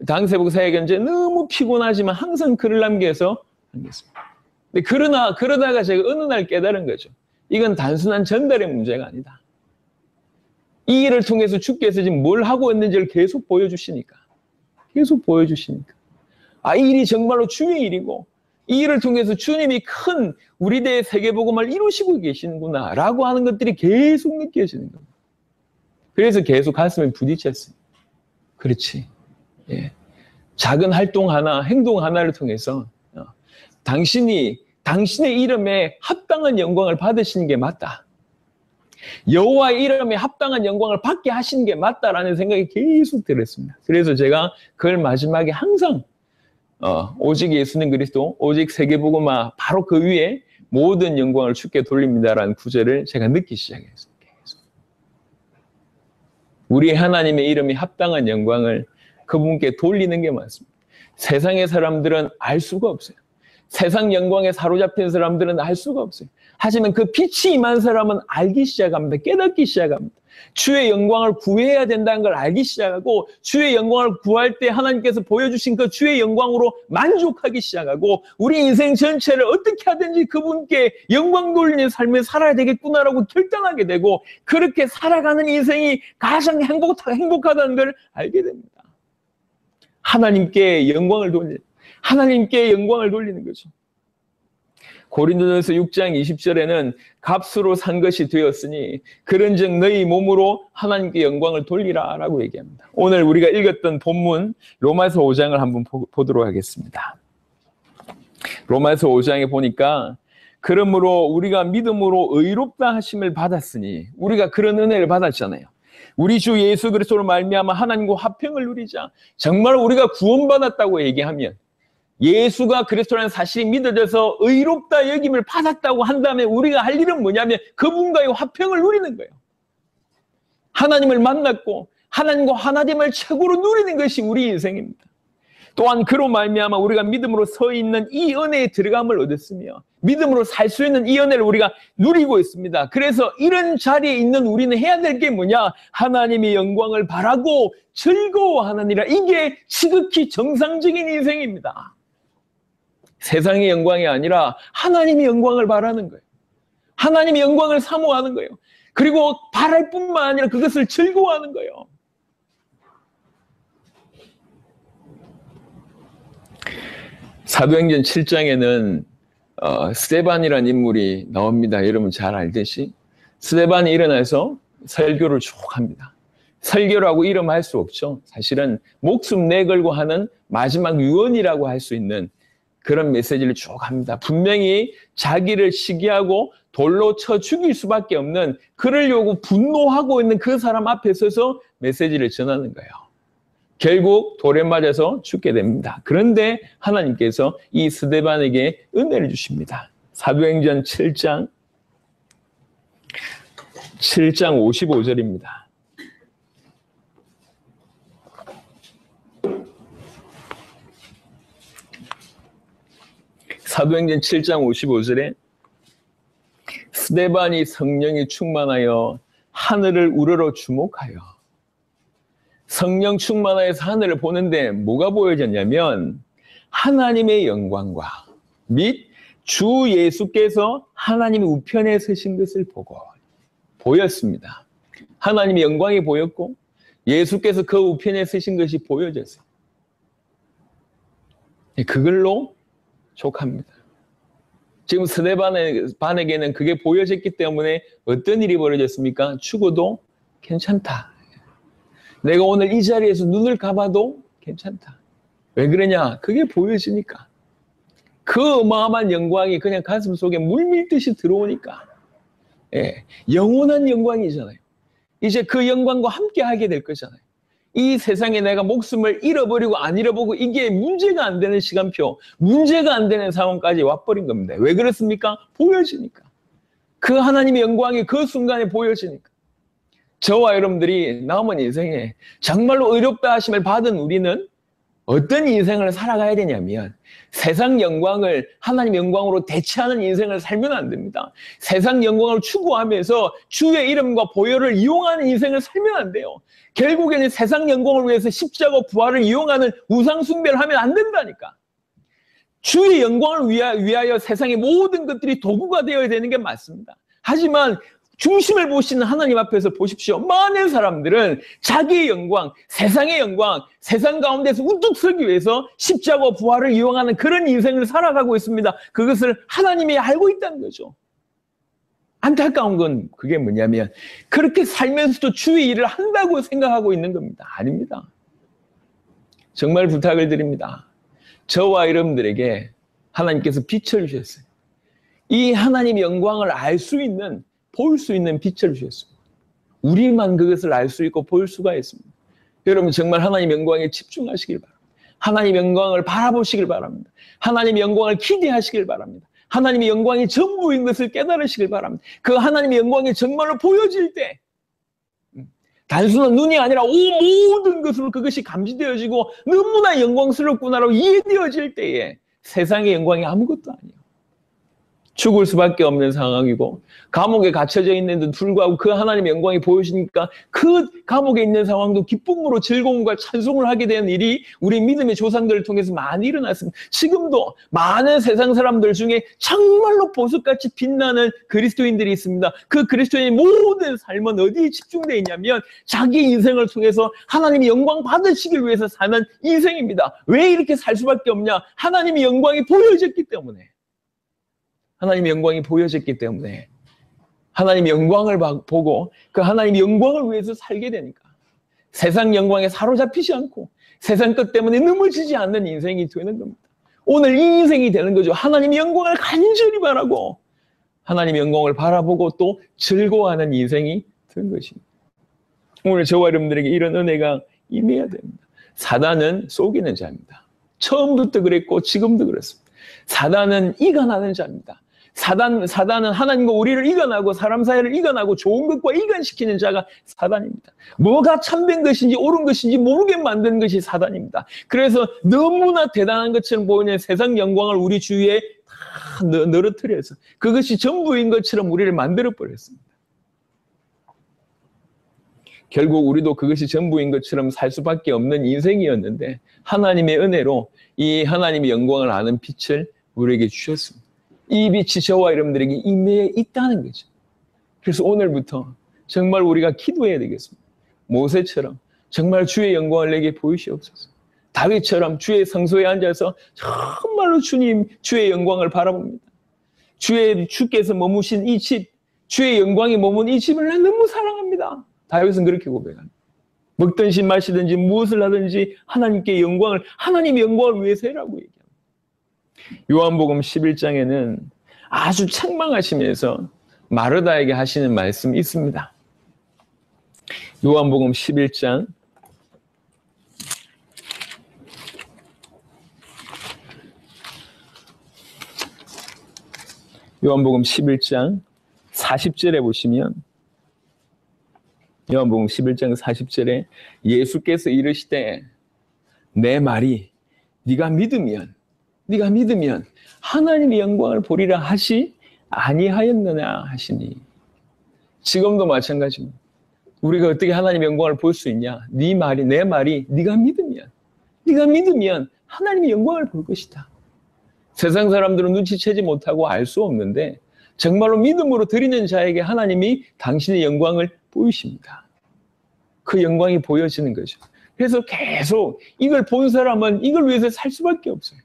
당세복 사역 현재 너무 피곤하지만 항상 글을 남겨서 하겠습니다. 근데 그러다가 제가 어느 날 깨달은 거죠. 이건 단순한 전달의 문제가 아니다. 이 일을 통해서 주께서 지금 뭘 하고 있는지를 계속 보여주시니까. 이 일이 정말로 주의 일이고, 이 일을 통해서 주님이 큰 우리 대의 세계복음을 이루시고 계시는구나 라고 하는 것들이 계속 느껴지는 겁니다. 그래서 계속 가슴에 부딪혔어요. 그렇지. 예. 작은 활동 하나, 행동 하나를 통해서 당신의 이름에 합당한 영광을 받으시는 게 맞다. 여호와의 이름에 합당한 영광을 받게 하시는 게 맞다라는 생각이 계속 들었습니다. 그래서 제가 그걸 마지막에 항상 오직 예수님 그리스도, 오직 세계복음화, 바로 그 위에 모든 영광을 주께 돌립니다라는 구절을 제가 듣기 시작했어요. 계속. 우리 하나님의 이름이 합당한 영광을 그분께 돌리는 게 맞습니다. 세상의 사람들은 알 수가 없어요. 세상 영광에 사로잡힌 사람들은 알 수가 없어요. 하지만 그 빛이 임한 사람은 알기 시작합니다. 깨닫기 시작합니다. 주의 영광을 구해야 된다는 걸 알기 시작하고, 주의 영광을 구할 때 하나님께서 보여주신 그 주의 영광으로 만족하기 시작하고, 우리 인생 전체를 어떻게 하든지 그분께 영광 돌리는 삶을 살아야 되겠구나라고 결단하게 되고, 그렇게 살아가는 인생이 가장 행복하다는 걸 알게 됩니다. 하나님께 영광을 돌리는 거죠. 고린도전서 6장 20절에는 값으로 산 것이 되었으니 그런즉 너희 몸으로 하나님께 영광을 돌리라 라고 얘기합니다. 오늘 우리가 읽었던 본문 로마서 5장을 한번 보도록 하겠습니다. 로마서 5장에 보니까 그러므로 우리가 믿음으로 의롭다 하심을 받았으니, 우리가 그런 은혜를 받았잖아요. 우리 주 예수 그리스도로 말미암아 하나님과 화평을 누리자. 정말 우리가 구원받았다고 얘기하면, 예수가 그리스도라는 사실이 믿어져서 의롭다 여김을 받았다고 한다면 우리가 할 일은 뭐냐면 그분과의 화평을 누리는 거예요. 하나님을 만났고 하나님과 하나됨을 최고로 누리는 것이 우리 인생입니다. 또한 그로 말미암아 우리가 믿음으로 서 있는 이 은혜에 들어감을 얻었으며 믿음으로 살 수 있는 이 은혜를 우리가 누리고 있습니다. 그래서 이런 자리에 있는 우리는 해야 될 게 뭐냐? 하나님의 영광을 바라고 즐거워하느니라. 이게 지극히 정상적인 인생입니다. 세상의 영광이 아니라 하나님의 영광을 바라는 거예요. 하나님의 영광을 사모하는 거예요. 그리고 바랄 뿐만 아니라 그것을 즐거워하는 거예요. 사도행전 7장에는 스데반이라는 인물이 나옵니다. 여러분 잘 알듯이 스데반이 일어나서 설교를 쭉 합니다. 설교라고 이름할 수 없죠. 사실은 목숨 내걸고 하는 마지막 유언이라고 할 수 있는 그런 메시지를 쭉 합니다. 분명히 자기를 시기하고 돌로 쳐 죽일 수밖에 없는, 그러려고 분노하고 있는 그 사람 앞에 서서 메시지를 전하는 거예요. 결국 돌에 맞아서 죽게 됩니다. 그런데 하나님께서 이 스데반에게 은혜를 주십니다. 사도행전 7장 55절입니다. 사도행전 7장 55절에 스데반이 성령이 충만하여 하늘을 우러러 주목하여, 성령 충만하여서 하늘을 보는데 뭐가 보여졌냐면 하나님의 영광과 및 주 예수께서 하나님의 우편에 서신 것을 보고 보였습니다. 하나님의 영광이 보였고 예수께서 그 우편에 서신 것이 보여졌어요. 그걸로 족합니다. 지금 스데반에게는 그게 보여졌기 때문에 어떤 일이 벌어졌습니까? 죽어도 괜찮다. 내가 오늘 이 자리에서 눈을 감아도 괜찮다. 왜 그러냐? 그게 보여지니까. 그 어마어마한 영광이 그냥 가슴 속에 물밀듯이 들어오니까. 예, 영원한 영광이잖아요. 이제 그 영광과 함께 하게 될 거잖아요. 이 세상에 내가 목숨을 잃어버리고 안 잃어보고 이게 문제가 안 되는 시간표, 문제가 안 되는 상황까지 와버린 겁니다. 왜 그렇습니까? 보여지니까. 그 하나님의 영광이 그 순간에 보여지니까. 저와 여러분들이 남은 인생에 정말로 의롭다 하심을 받은 우리는 어떤 인생을 살아가야 되냐면 세상 영광을 하나님 영광으로 대체하는 인생을 살면 안 됩니다. 세상 영광을 추구하면서 주의 이름과 보혈을 이용하는 인생을 살면 안 돼요. 결국에는 세상 영광을 위해서 십자가 부활을 이용하는 우상 숭배를 하면 안 된다니까. 주의 영광을 위하여 세상의 모든 것들이 도구가 되어야 되는 게 맞습니다. 하지만 중심을 보시는 하나님 앞에서 보십시오. 많은 사람들은 자기의 영광, 세상의 영광, 세상 가운데서 우뚝 서기 위해서 십자가 부활을 이용하는 그런 인생을 살아가고 있습니다. 그것을 하나님이 알고 있다는 거죠. 안타까운 건 그게 뭐냐면 그렇게 살면서도 주의 일을 한다고 생각하고 있는 겁니다. 아닙니다. 정말 부탁을 드립니다. 저와 여러분들에게 하나님께서 빛을 주셨어요. 이 하나님의 영광을 알 수 있는, 볼 수 있는 빛을 주셨습니다. 우리만 그것을 알 수 있고 볼 수가 있습니다. 여러분 정말 하나님의 영광에 집중하시길 바랍니다. 하나님의 영광을 바라보시길 바랍니다. 하나님의 영광을 기대하시길 바랍니다. 하나님의 영광이 전부인 것을 깨달으시길 바랍니다. 그 하나님의 영광이 정말로 보여질 때 단순한 눈이 아니라 모든 것으로 그것이 감지되어지고 너무나 영광스럽구나라고 이해되어질 때에 세상의 영광이 아무것도 아니에요. 죽을 수밖에 없는 상황이고 감옥에 갇혀져 있는데도 불구하고 그 하나님의 영광이 보여지니까 그 감옥에 있는 상황도 기쁨으로 즐거움과 찬송을 하게 되는 일이 우리 믿음의 조상들을 통해서 많이 일어났습니다. 지금도 많은 세상 사람들 중에 정말로 보석같이 빛나는 그리스도인들이 있습니다. 그 그리스도인의 모든 삶은 어디에 집중되어 있냐면 자기 인생을 통해서 하나님의 영광 받으시길 위해서 사는 인생입니다. 왜 이렇게 살 수밖에 없냐? 하나님의 영광이 보여졌기 때문에. 하나님의 영광이 보여졌기 때문에 하나님의 영광을 보고 그 하나님의 영광을 위해서 살게 되니까 세상 영광에 사로잡히지 않고 세상 것 때문에 넘어지지 않는 인생이 되는 겁니다. 오늘 이 인생이 되는 거죠. 하나님의 영광을 간절히 바라고 하나님의 영광을 바라보고 또 즐거워하는 인생이 되는 것입니다. 오늘 저와 여러분들에게 이런 은혜가 임해야 됩니다. 사단은 속이는 자입니다. 처음부터 그랬고 지금도 그렇습니다. 사단은 이간하는 자입니다. 사단은 하나님과 우리를 이간하고 사람 사이를 이간하고 좋은 것과 이간시키는 자가 사단입니다. 뭐가 참된 것인지 옳은 것인지 모르게 만드는 것이 사단입니다. 그래서 너무나 대단한 것처럼 보이는 세상 영광을 우리 주위에 다 늘어뜨려서 그것이 전부인 것처럼 우리를 만들어버렸습니다. 결국 우리도 그것이 전부인 것처럼 살 수밖에 없는 인생이었는데 하나님의 은혜로 이 하나님의 영광을 아는 빛을 우리에게 주셨습니다. 이 빛이 저와 여러분들에게 임해 있다는 거죠. 그래서 오늘부터 정말 우리가 기도해야 되겠습니다. 모세처럼 정말 주의 영광을 내게 보이시옵소서. 다윗처럼 주의 성소에 앉아서 정말로 주님 주의 영광을 바라봅니다. 주께서 머무신 이 집, 주의 영광이 머문 이 집을 난 너무 사랑합니다. 다윗은 그렇게 고백합니다. 먹든지 마시든지 무엇을 하든지 하나님께 영광을, 하나님의 영광을 위해서 해라고 얘기합니다. 요한복음 11장에는 아주 책망하시면서 마르다에게 하시는 말씀이 있습니다. 요한복음 11장 요한복음 11장 40절에 보시면 요한복음 11장 40절에 예수께서 이르시되 내 말이 네가 믿으면 하나님의 영광을 보리라 하시 아니하였느냐 하시니. 지금도 마찬가지입니다. 우리가 어떻게 하나님의 영광을 볼 수 있냐? 네 말이, 내 말이 네가 믿으면 하나님의 영광을 볼 것이다. 세상 사람들은 눈치채지 못하고 알 수 없는데 정말로 믿음으로 드리는 자에게 하나님이 당신의 영광을 보이십니다. 그 영광이 보여지는 거죠. 그래서 계속 이걸 본 사람은 이걸 위해서 살 수밖에 없어요.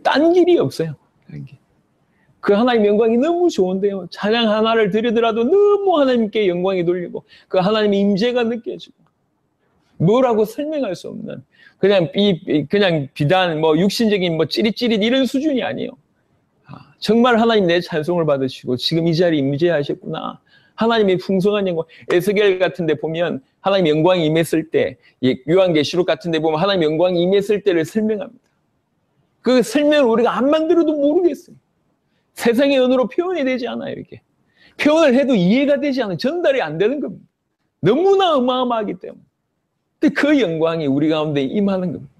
딴 길이 없어요. 그 하나님의 영광이 너무 좋은데요. 찬양 하나를 드리더라도 너무 하나님께 영광이 돌리고 그 하나님의 임재가 느껴지고 뭐라고 설명할 수 없는 그냥 비단 뭐 육신적인 뭐 찌릿찌릿 이런 수준이 아니에요. 정말 하나님 내 찬송을 받으시고 지금 이 자리에 임재하셨구나. 하나님의 풍성한 영광. 에스겔 같은 데 보면 하나님 영광이 임했을 때, 요한계시록 같은 데 보면 하나님 영광이 임했을 때를 설명합니다. 그 설명을 우리가 안 만들어도 모르겠어요. 세상의 언어로 표현이 되지 않아요, 이게. 표현을 해도 이해가 되지 않아요. 전달이 안 되는 겁니다. 너무나 어마어마하기 때문에. 근데 그 영광이 우리 가운데 임하는 겁니다.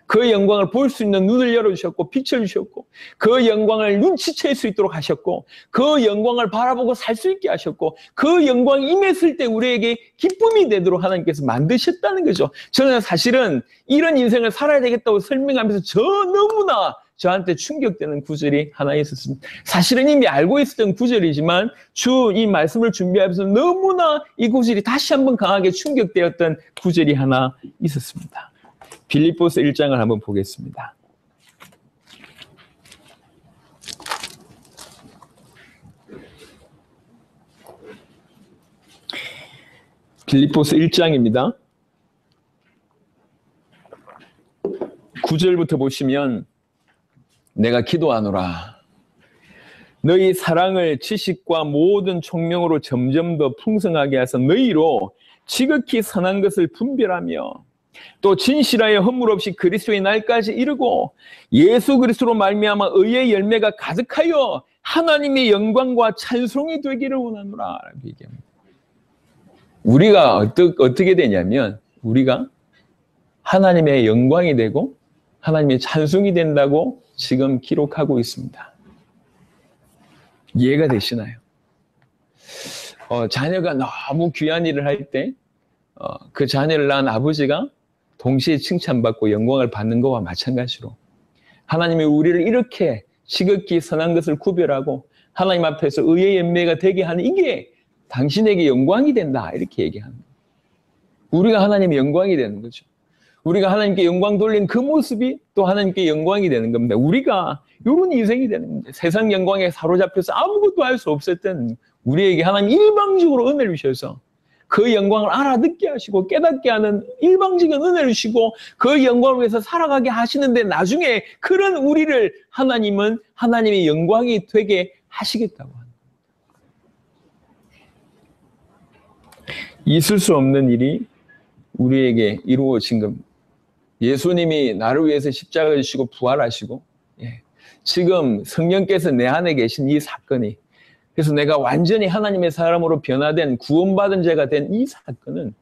그 영광을 볼 수 있는 눈을 열어주셨고 빛을 주셨고 그 영광을 눈치챌 수 있도록 하셨고 그 영광을 바라보고 살 수 있게 하셨고 그 영광이 임했을 때 우리에게 기쁨이 되도록 하나님께서 만드셨다는 거죠. 저는 사실은 이런 인생을 살아야 되겠다고 설명하면서 너무나 저한테 충격되는 구절이 하나 있었습니다. 사실은 이미 알고 있었던 구절이지만 이 말씀을 준비하면서 너무나 이 구절이 다시 한번 강하게 충격되었던 구절이 하나 있었습니다. 빌립보서 1장을 한번 보겠습니다. 빌립보서 1장입니다. 9절부터 보시면 내가 기도하노라. 너희 사랑을 지식과 모든 총명으로 점점 더 풍성하게 하사 너희로 지극히 선한 것을 분별하며 또 진실하여 허물 없이 그리스도의 날까지 이르고 예수 그리스도로 말미암아 의의 열매가 가득하여 하나님의 영광과 찬송이 되기를 원하노라 라고 얘기합니다. 우리가 어떻게 되냐면 우리가 하나님의 영광이 되고 하나님의 찬송이 된다고 지금 기록하고 있습니다. 이해가 되시나요? 자녀가 너무 귀한 일을 할 때 그 자녀를 낳은 아버지가 동시에 칭찬받고 영광을 받는 것과 마찬가지로 하나님이 우리를 이렇게 지극히 선한 것을 구별하고 하나님 앞에서 의의 열매가 되게 하는 이게 당신에게 영광이 된다 이렇게 얘기합니다. 우리가 하나님의 영광이 되는 거죠. 우리가 하나님께 영광 돌린 그 모습이 또 하나님께 영광이 되는 겁니다. 우리가 이런 인생이 되는 겁니다. 세상 영광에 사로잡혀서 아무것도 할 수 없었던 우리에게 하나님 일방적으로 은혜를 주셔서 그 영광을 알아듣게 하시고 깨닫게 하는 일방적인 은혜를 주시고 그 영광을 위해서 살아가게 하시는데 나중에 그런 우리를 하나님은 하나님의 영광이 되게 하시겠다고 합니다. 있을 수 없는 일이 우리에게 이루어진 겁니다. 예수님이 나를 위해서 십자가를 지시고 부활하시고 지금 성령께서 내 안에 계신 이 사건이 그래서 내가 완전히 하나님의 사람으로 변화된 구원받은 자가 된 이 사건은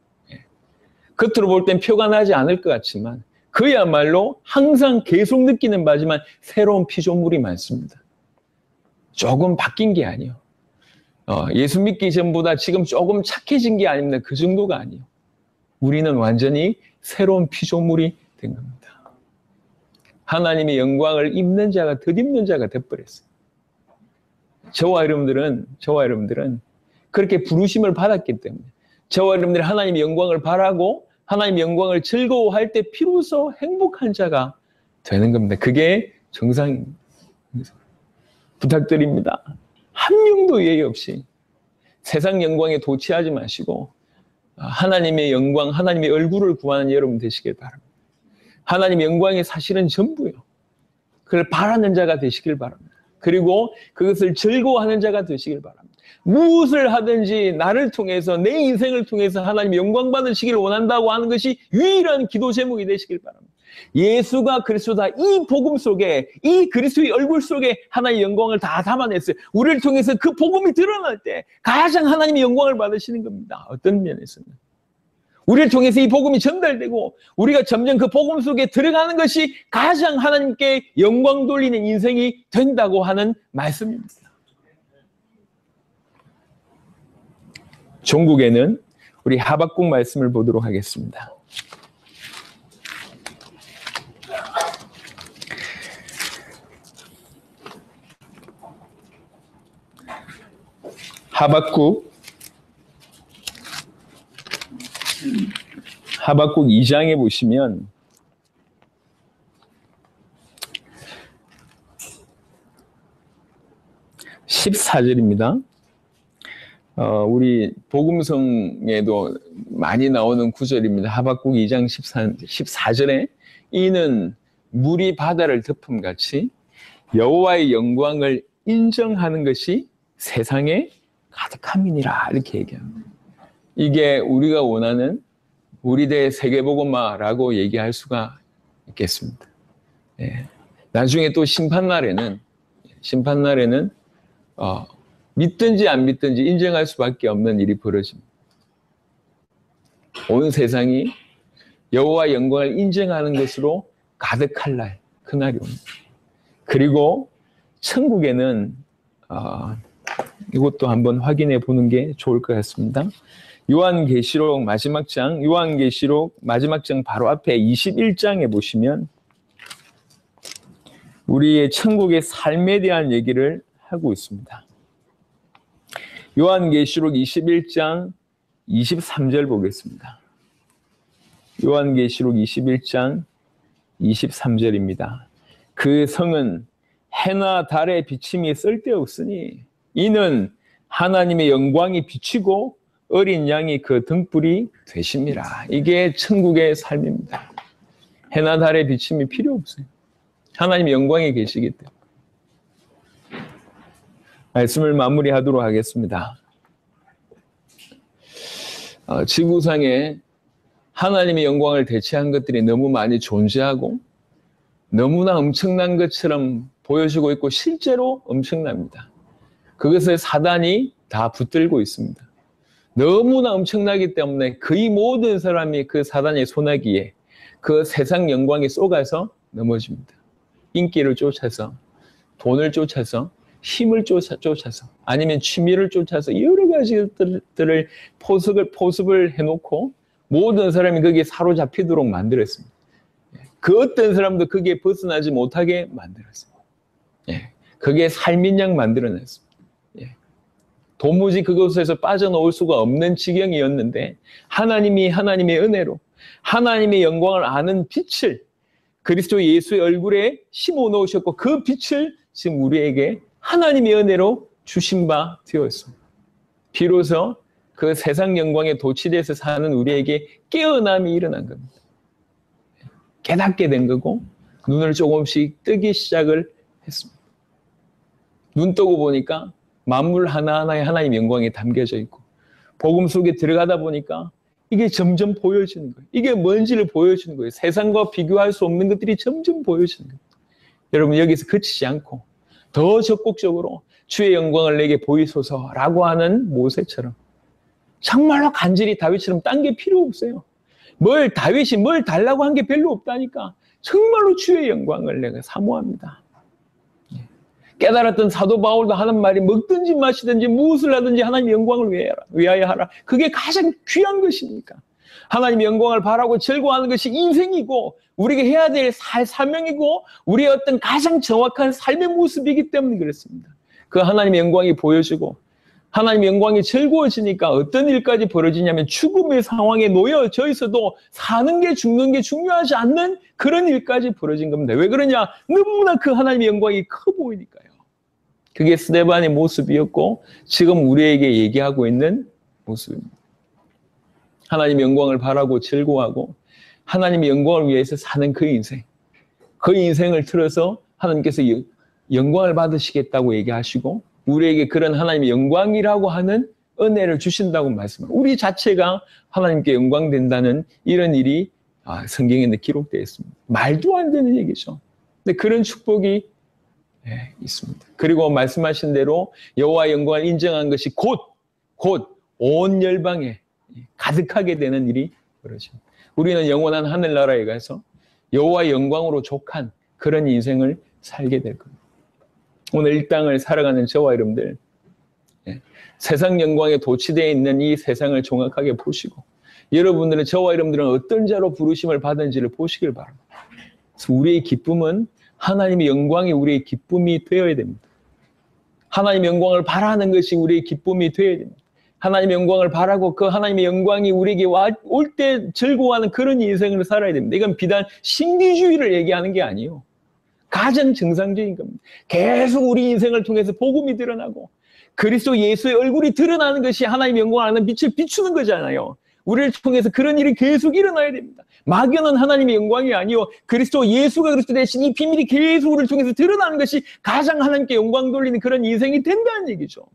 겉으로 볼 땐 표가 나지 않을 것 같지만 그야말로 항상 계속 느끼는 바지만 새로운 피조물이 많습니다. 조금 바뀐 게 아니에요. 예수 믿기 전보다 지금 조금 착해진 게 아닙니다. 그 정도가 아니에요. 우리는 완전히 새로운 피조물이 된 겁니다. 하나님의 영광을 입는 자가 덧입는 자가 돼버렸어요. 저와 여러분들은 그렇게 부르심을 받았기 때문에 저와 여러분들이 하나님의 영광을 바라고 하나님의 영광을 즐거워할 때 비로소 행복한 자가 되는 겁니다. 그게 정상입니다. 부탁드립니다. 한 명도 예의 없이 세상 영광에 도취하지 마시고 하나님의 영광, 하나님의 얼굴을 구하는 여러분 되시길 바랍니다. 하나님의 영광이 사실은 전부예요. 그걸 바라는 자가 되시길 바랍니다. 그리고 그것을 즐거워하는 자가 되시길 바랍니다. 무엇을 하든지 나를 통해서 내 인생을 통해서 하나님의 영광 받으시길 원한다고 하는 것이 유일한 기도 제목이 되시길 바랍니다. 예수가 그리스도다 이 복음 속에 이 그리스도의 얼굴 속에 하나님의 영광을 다 담아냈어요. 우리를 통해서 그 복음이 드러날 때 가장 하나님의 영광을 받으시는 겁니다. 어떤 면에서는 우리를 통해서 이 복음이 전달되고 우리가 점점 그 복음 속에 들어가는 것이 가장 하나님께 영광 돌리는 인생이 된다고 하는 말씀입니다. 종국에는 우리 하박국 말씀을 보도록 하겠습니다. 하박국 2장에 보시면 14절입니다. 우리 복음성에도 많이 나오는 구절입니다. 하박국 2장 14절에 이는 물이 바다를 덮음같이 여호와의 영광을 인정하는 것이 세상에 가득함이니라 이렇게 얘기합니다. 이게 우리가 원하는 우리대 세계복음화라고 얘기할 수가 있겠습니다. 예. 나중에 또 심판날에는 믿든지 안 믿든지 인정할 수밖에 없는 일이 벌어집니다. 온 세상이 여호와의 영광을 인정하는 것으로 가득할 날, 그날이 옵니다. 그리고 천국에는 이것도 한번 확인해 보는 게 좋을 것 같습니다. 요한계시록 마지막 장 바로 앞에 21장에 보시면 우리의 천국의 삶에 대한 얘기를 하고 있습니다. 요한계시록 21장 23절 보겠습니다. 요한계시록 21장 23절입니다. 그 성은 해나 달의 비침이 쓸데없으니 이는 하나님의 영광이 비치고 어린 양이 그 등불이 되심이라. 이게 천국의 삶입니다. 해나 달의 비침이 필요 없어요. 하나님의 영광이 계시기 때문에. 말씀을 마무리하도록 하겠습니다. 지구상에 하나님의 영광을 대체한 것들이 너무 많이 존재하고 너무나 엄청난 것처럼 보여지고 있고 실제로 엄청납니다. 그것을 사단이 다 붙들고 있습니다. 너무나 엄청나기 때문에 거의 모든 사람이 그 사단의 소나기에 그 세상 영광에 쏘가서 넘어집니다. 인기를 쫓아서, 돈을 쫓아서, 힘을 쫓아서, 아니면 취미를 쫓아서 여러 가지 것들을 포섭을 해놓고 모든 사람이 거기에 사로잡히도록 만들었습니다. 그 어떤 사람도 거기에 벗어나지 못하게 만들었습니다. 거기에 삶인 양 만들어냈습니다. 도무지 그곳에서 빠져나올 수가 없는 지경이었는데 하나님의 은혜로 하나님의 영광을 아는 빛을 그리스도 예수의 얼굴에 심어 놓으셨고 그 빛을 지금 우리에게 하나님의 은혜로 주신 바 되었습니다. 비로소 그 세상 영광에 도취돼서 사는 우리에게 깨어남이 일어난 겁니다. 깨닫게 된 거고 눈을 조금씩 뜨기 시작을 했습니다. 눈 뜨고 보니까 만물 하나하나에 하나님의 영광이 담겨져 있고 복음 속에 들어가다 보니까 이게 점점 보여지는 거예요. 이게 뭔지를 보여주는 거예요. 세상과 비교할 수 없는 것들이 점점 보여지는 거예요. 여러분 여기서 그치지 않고 더 적극적으로 주의 영광을 내게 보이소서라고 하는 모세처럼 정말로 간절히 다윗처럼 딴 게 필요 없어요. 다윗이 뭘 달라고 한 게 별로 없다니까. 정말로 주의 영광을 내가 사모합니다. 깨달았던 사도 바울도 하는 말이 먹든지 마시든지 무엇을 하든지 하나님의 영광을 위하여 하라. 그게 가장 귀한 것입니까? 하나님의 영광을 바라고 즐거워하는 것이 인생이고 우리가 해야 될 사명이고 우리의 어떤 가장 정확한 삶의 모습이기 때문에 그렇습니다. 그 하나님의 영광이 보여지고 하나님의 영광이 즐거워지니까 어떤 일까지 벌어지냐면 죽음의 상황에 놓여져 있어도 사는 게 죽는 게 중요하지 않는 그런 일까지 벌어진 겁니다. 왜 그러냐? 너무나 그 하나님의 영광이 커 보이니까요. 그게 스데반의 모습이었고 지금 우리에게 얘기하고 있는 모습입니다. 하나님의 영광을 바라고 즐거워하고 하나님의 영광을 위해서 사는 그 인생. 그 인생을 틀어서 하나님께서 영광을 받으시겠다고 얘기하시고 우리에게 그런 하나님의 영광이라고 하는 은혜를 주신다고 말씀합니다. 우리 자체가 하나님께 영광된다는 이런 일이 성경에 기록되어 있습니다. 말도 안 되는 얘기죠. 근데 그런 축복이 있습니다. 그리고 말씀하신 대로 여호와의 영광을 인정한 것이 곧 온 열방에 가득하게 되는 일이 벌어집니다. 우리는 영원한 하늘나라에 가서 여호와의 영광으로 족한 그런 인생을 살게 될 겁니다. 오늘 이 땅을 살아가는 저와 여러분들 세상 영광에 도취되어 있는 이 세상을 정확하게 보시고 여러분들은 저와 여러분들은 어떤 자로 부르심을 받은지를 보시길 바랍니다. 그래서 우리의 기쁨은 하나님의 영광이 우리의 기쁨이 되어야 됩니다. 하나님의 영광을 바라는 것이 우리의 기쁨이 되어야 됩니다. 하나님의 영광을 바라고 그 하나님의 영광이 우리에게 올 때 즐거워하는 그런 인생을 살아야 됩니다. 이건 비단 신비주의를 얘기하는 게 아니에요. 가장 정상적인 겁니다. 계속 우리 인생을 통해서 복음이 드러나고 그리스도 예수의 얼굴이 드러나는 것이 하나님의 영광을 아는 빛을 비추는 거잖아요. 우리를 통해서 그런 일이 계속 일어나야 됩니다. 막연한 하나님의 영광이 아니요, 그리스도 예수가 그리스도 대신 이 비밀이 계속 우리를 통해서 드러나는 것이 가장 하나님께 영광 돌리는 그런 인생이 된다는 얘기죠.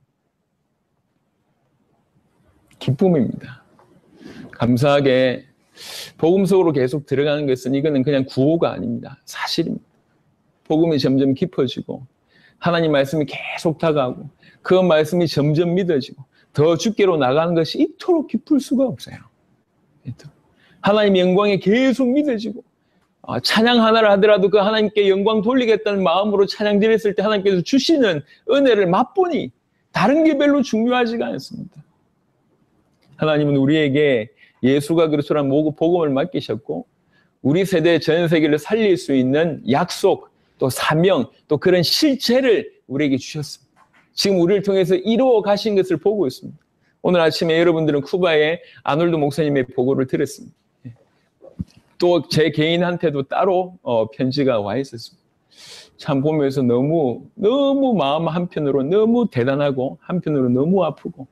기쁨입니다. 감사하게 복음 속으로 계속 들어가는 것은 이거는 그냥 구호가 아닙니다. 사실입니다. 복음이 점점 깊어지고 하나님 말씀이 계속 다가오고 그 말씀이 점점 믿어지고 더 주께로 나가는 것이 이토록 기쁠 수가 없어요. 하나님의 영광이 계속 믿어지고 찬양 하나를 하더라도 그 하나님께 영광 돌리겠다는 마음으로 찬양 드렸을 때 하나님께서 주시는 은혜를 맛보니 다른 게 별로 중요하지가 않습니다. 하나님은 우리에게 예수가 그리스도라는 복음을 맡기셨고 우리 세대 전 세계를 살릴 수 있는 약속, 또 사명, 또 그런 실체를 우리에게 주셨습니다. 지금 우리를 통해서 이루어 가신 것을 보고 있습니다. 오늘 아침에 여러분들은 쿠바의 아놀드 목사님의 보고를 들었습니다. 또 제 개인한테도 따로 편지가 와 있었습니다. 참 보면서 너무 마음 한편으로 너무 대단하고 한편으로 너무 아프고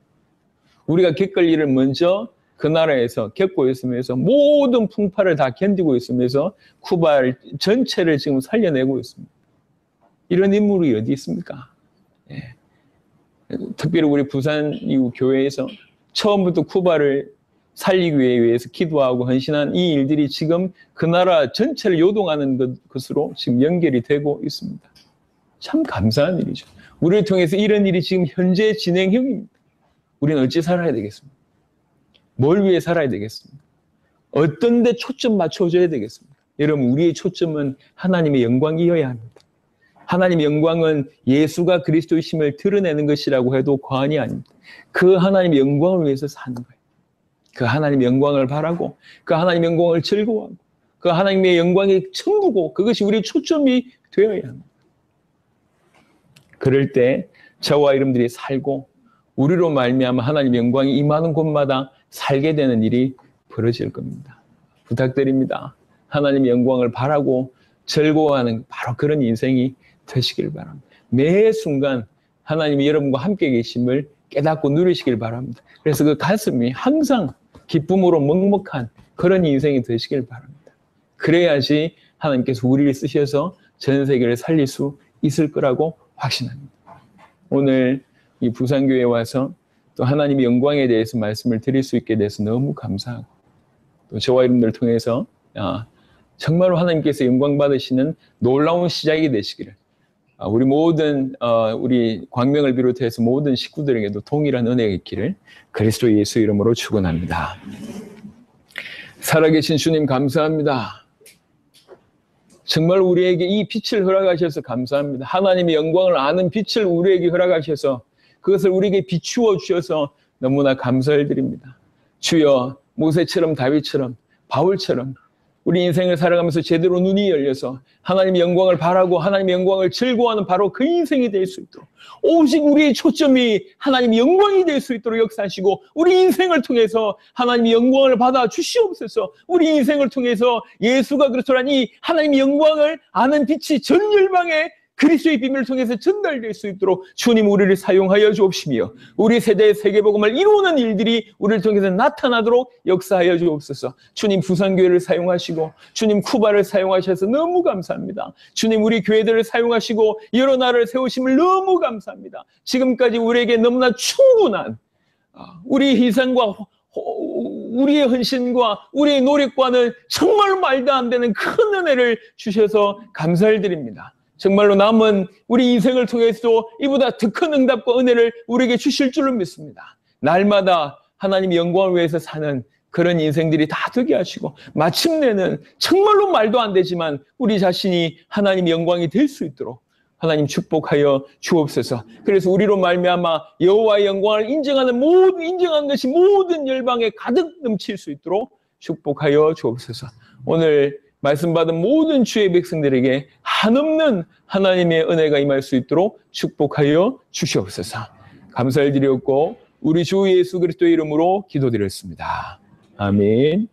우리가 겪을 일을 먼저 그 나라에서 겪고 있으면서 모든 풍파를 다 견디고 있으면서 쿠바 전체를 지금 살려내고 있습니다. 이런 인물이 어디 있습니까? 예. 특별히 우리 부산 이후 교회에서 처음부터 쿠바를 살리기 위해서 기도하고 헌신한 이 일들이 지금 그 나라 전체를 요동하는 것으로 지금 연결이 되고 있습니다. 참 감사한 일이죠. 우리를 통해서 이런 일이 지금 현재 진행형입니다. 우리는 어찌 살아야 되겠습니까? 뭘 위해 살아야 되겠습니까? 어떤 데 초점 맞춰줘야 되겠습니까? 여러분, 우리의 초점은 하나님의 영광이어야 합니다. 하나님의 영광은 예수가 그리스도이심을 드러내는 것이라고 해도 과언이 아닙니다. 그 하나님의 영광을 위해서 사는 거예요. 그 하나님의 영광을 바라고 그 하나님의 영광을 즐거워하고 그 하나님의 영광이 천부고 그것이 우리의 초점이 되어야 합니다. 그럴 때 저와 여러분들이 살고 우리로 말미암아 하나님의 영광이 임하는 곳마다 살게 되는 일이 벌어질 겁니다. 부탁드립니다. 하나님의 영광을 바라고 즐거워하는 바로 그런 인생이 되시길 바랍니다. 매 순간 하나님이 여러분과 함께 계심을 깨닫고 누리시길 바랍니다. 그래서 그 가슴이 항상 기쁨으로 먹먹한 그런 인생이 되시길 바랍니다. 그래야지 하나님께서 우리를 쓰셔서 전 세계를 살릴 수 있을 거라고 확신합니다. 오늘 이 부산교회에 와서 또 하나님의 영광에 대해서 말씀을 드릴 수 있게 돼서 너무 감사하고 또 저와 여러분들을 통해서 정말로 하나님께서 영광 받으시는 놀라운 시작이 되시기를 우리 모든 우리 광명을 비롯해서 모든 식구들에게도 동일한 은혜가 있기를 그리스도 예수 이름으로 축원합니다. 살아계신 주님 감사합니다. 정말 우리에게 이 빛을 허락하셔서 감사합니다. 하나님의 영광을 아는 빛을 우리에게 허락하셔서 그것을 우리에게 비추어 주셔서 너무나 감사를 드립니다. 주여 모세처럼 다윗처럼 바울처럼 우리 인생을 살아가면서 제대로 눈이 열려서 하나님의 영광을 바라고 하나님의 영광을 즐거워하는 바로 그 인생이 될 수 있도록 오직 우리의 초점이 하나님의 영광이 될 수 있도록 역사하시고 우리 인생을 통해서 하나님의 영광을 받아 주시옵소서. 우리 인생을 통해서 예수가 그리스도라는 이 하나님의 영광을 아는 빛이 전 열방에 그리스도의 비밀을 통해서 전달될 수 있도록 주님 우리를 사용하여 주옵시며 우리 세대의 세계복음을 이루는 일들이 우리를 통해서 나타나도록 역사하여 주옵소서. 주님 부산교회를 사용하시고 주님 쿠바를 사용하셔서 너무 감사합니다. 주님 우리 교회들을 사용하시고 여러 나라를 세우심을 너무 감사합니다. 지금까지 우리에게 너무나 충분한 우리의 희생과 우리의 헌신과 우리의 노력과는 정말 말도 안 되는 큰 은혜를 주셔서 감사를 드립니다. 정말로 남은 우리 인생을 통해서도 이보다 더 큰 응답과 은혜를 우리에게 주실 줄로 믿습니다. 날마다 하나님의 영광을 위해서 사는 그런 인생들이 다 되게 하시고 마침내는 정말로 말도 안 되지만 우리 자신이 하나님의 영광이 될 수 있도록 하나님 축복하여 주옵소서. 그래서 우리로 말미암아 여호와의 영광을 인정하는 것이 모든 열방에 가득 넘칠 수 있도록 축복하여 주옵소서. 오늘 말씀 받은 모든 주의 백성들에게 한없는 하나님의 은혜가 임할 수 있도록 축복하여 주시옵소서. 감사를 드렸고 우리 주 예수 그리스도의 이름으로 기도드렸습니다. 아멘.